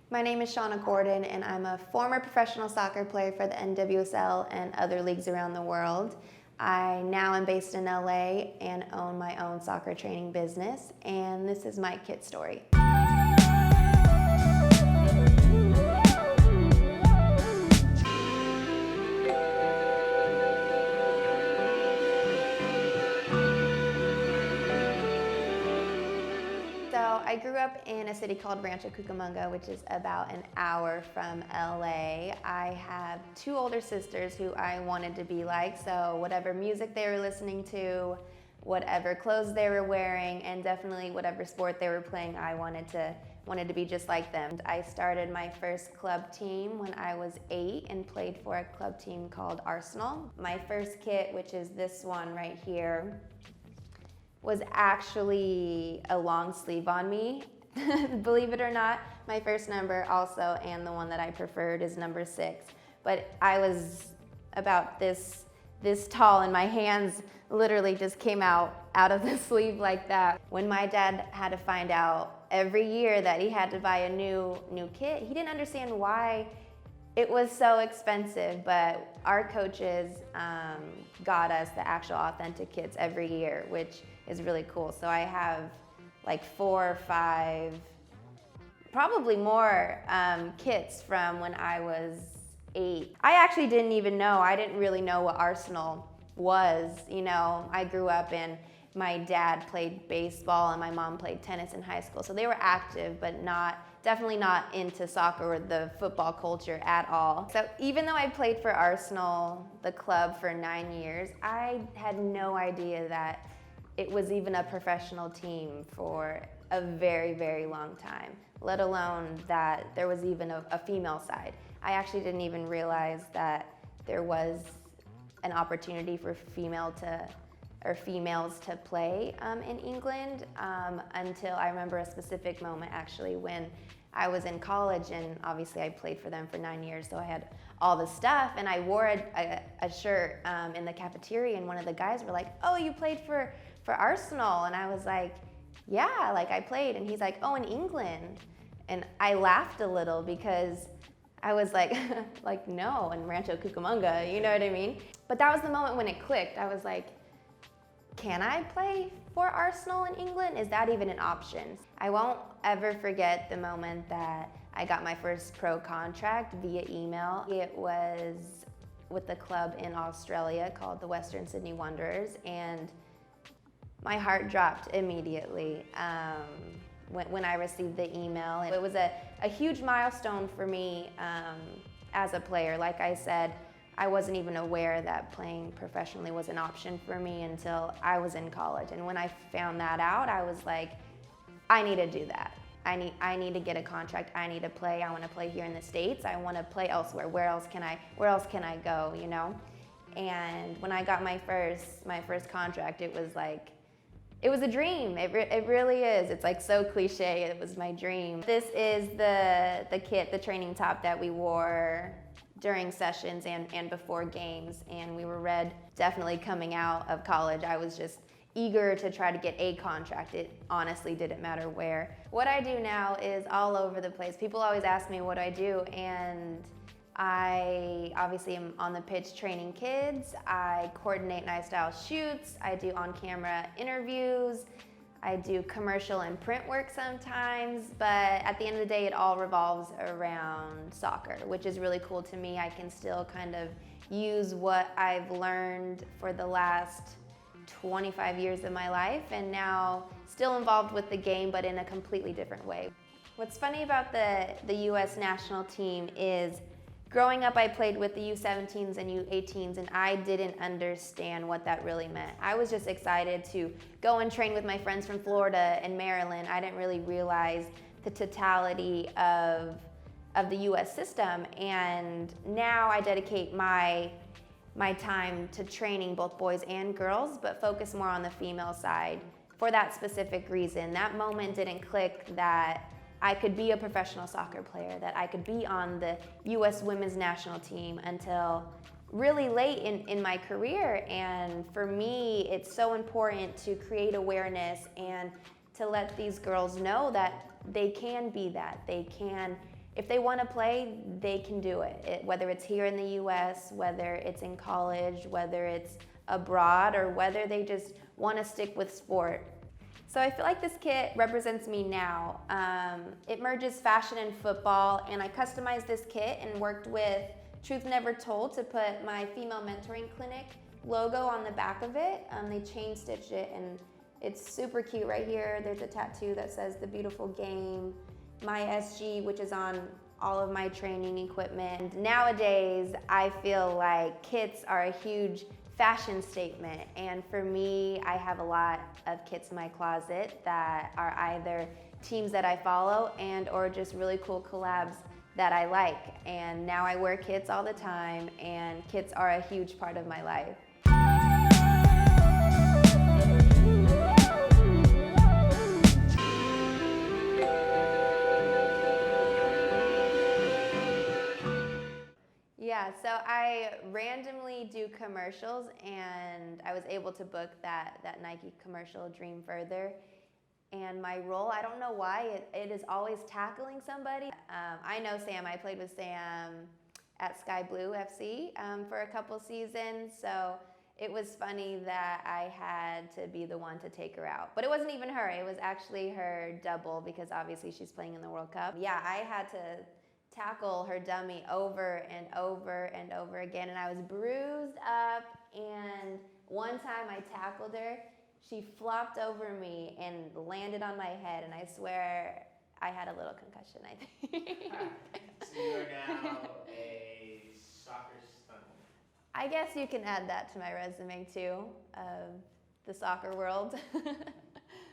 My name is Shawna Gordon, and I'm a former professional soccer player for the NWSL and other leagues around the world. I now am based in LA and own my own soccer training business, and this is my kid story. So I grew up in a city called Rancho Cucamonga, which is about an hour from LA. I have two older sisters who I wanted to be like, so whatever music they were listening to, whatever clothes they were wearing, and definitely whatever sport they were playing, I wanted to be just like them. I started my first club team when I was 8 and played for a club team called Arsenal. My first kit, which is this one right here, was actually a long sleeve on me. Believe it or not, my first number also, and the one that I preferred, is number 6. But I was about this tall, and my hands literally just came out of the sleeve like that. When my dad had to find out every year that he had to buy a new kit, he didn't understand why it was so expensive, but our coaches got us the actual authentic kits every year, which is really cool. So I have like 4 or 5, probably more kits from when I was 8. I actually didn't even know, I didn't really know what Arsenal was. You know, I grew up and my dad played baseball and my mom played tennis in high school. So they were active, but definitely not into soccer or the football culture at all. So even though I played for Arsenal, the club, for 9 years, I had no idea that it was even a professional team for a very, very long time, let alone that there was even a female side. I actually didn't even realize that there was an opportunity for females to play in England until I remember a specific moment actually when I was in college, and obviously I played for them for 9 years, so I had all the stuff, and I wore a shirt in the cafeteria, and one of the guys were like, "Oh, you played for Arsenal?" And I was like, "Yeah, like I played." And he's like, "Oh, in England?" And I laughed a little because I was like, like, no, in Rancho Cucamonga, you know what I mean? But that was the moment when it clicked. I was like, can I play for Arsenal in England? Is that even an option? I won't ever forget the moment that I got my first pro contract via email. It was with the club in Australia called the Western Sydney Wanderers, and my heart dropped immediately when I received the email. It was a huge milestone for me as a player. Like I said, I wasn't even aware that playing professionally was an option for me until I was in college. And when I found that out, I was like, I need to do that. I need to get a contract. I need to play. I want to play here in the States. I want to play elsewhere. Where else can I go, you know? And when I got my first contract, it was like, it was a dream. It really is. It's like so cliche. It was my dream. This is the kit, the training top that we wore during sessions and before games, and we were red. Definitely coming out of college, I was just eager to try to get a contract. It honestly didn't matter where. What I do now is all over the place. People always ask me what I do, and I obviously am on the pitch training kids. I coordinate nice style shoots. I do on-camera interviews. I do commercial and print work sometimes, but at the end of the day, it all revolves around soccer, which is really cool to me. I can still kind of use what I've learned for the last 25 years of my life, and now still involved with the game, but in a completely different way. What's funny about the US national team is growing up, I played with the U17s and U18s, and I didn't understand what that really meant. I was just excited to go and train with my friends from Florida and Maryland. I didn't really realize the totality of the US system, and now I dedicate my time to training both boys and girls, but focus more on the female side for that specific reason. That moment didn't click that I could be a professional soccer player, that I could be on the US women's national team until really late in my career. And for me, it's so important to create awareness and to let these girls know that they can be that. They can if they want to play, they can do it. Whether it's here in the US, whether it's in college, whether it's abroad, or whether they just want to stick with sport. So I feel like this kit represents me now. It merges fashion and football, and I customized this kit and worked with Truth Never Told to put my female mentoring clinic logo on the back of it. They chain stitched it, and it's super cute. Right here, there's a tattoo that says The Beautiful Game, my SG, which is on all of my training equipment. Nowadays, I feel like kits are a huge fashion statement, and for me, I have a lot of kits in my closet that are either teams that I follow and or just really cool collabs that I like. And now I wear kits all the time, and kits are a huge part of my life. Yeah, so I randomly do commercials, and I was able to book that Nike commercial, Dream Further. And my role, I don't know why, it is always tackling somebody. I know Sam, I played with Sam at Sky Blue FC for a couple seasons, so it was funny that I had to be the one to take her out. But it wasn't even her, it was actually her double, because obviously she's playing in the World Cup. Yeah, I had to tackle her dummy over and over and over again, and I was bruised up, and one time I tackled her, she flopped over me and landed on my head, and I swear I had a little concussion, I think. So you are now a soccer stunt woman. I guess you can add that to my resume too, of the soccer world.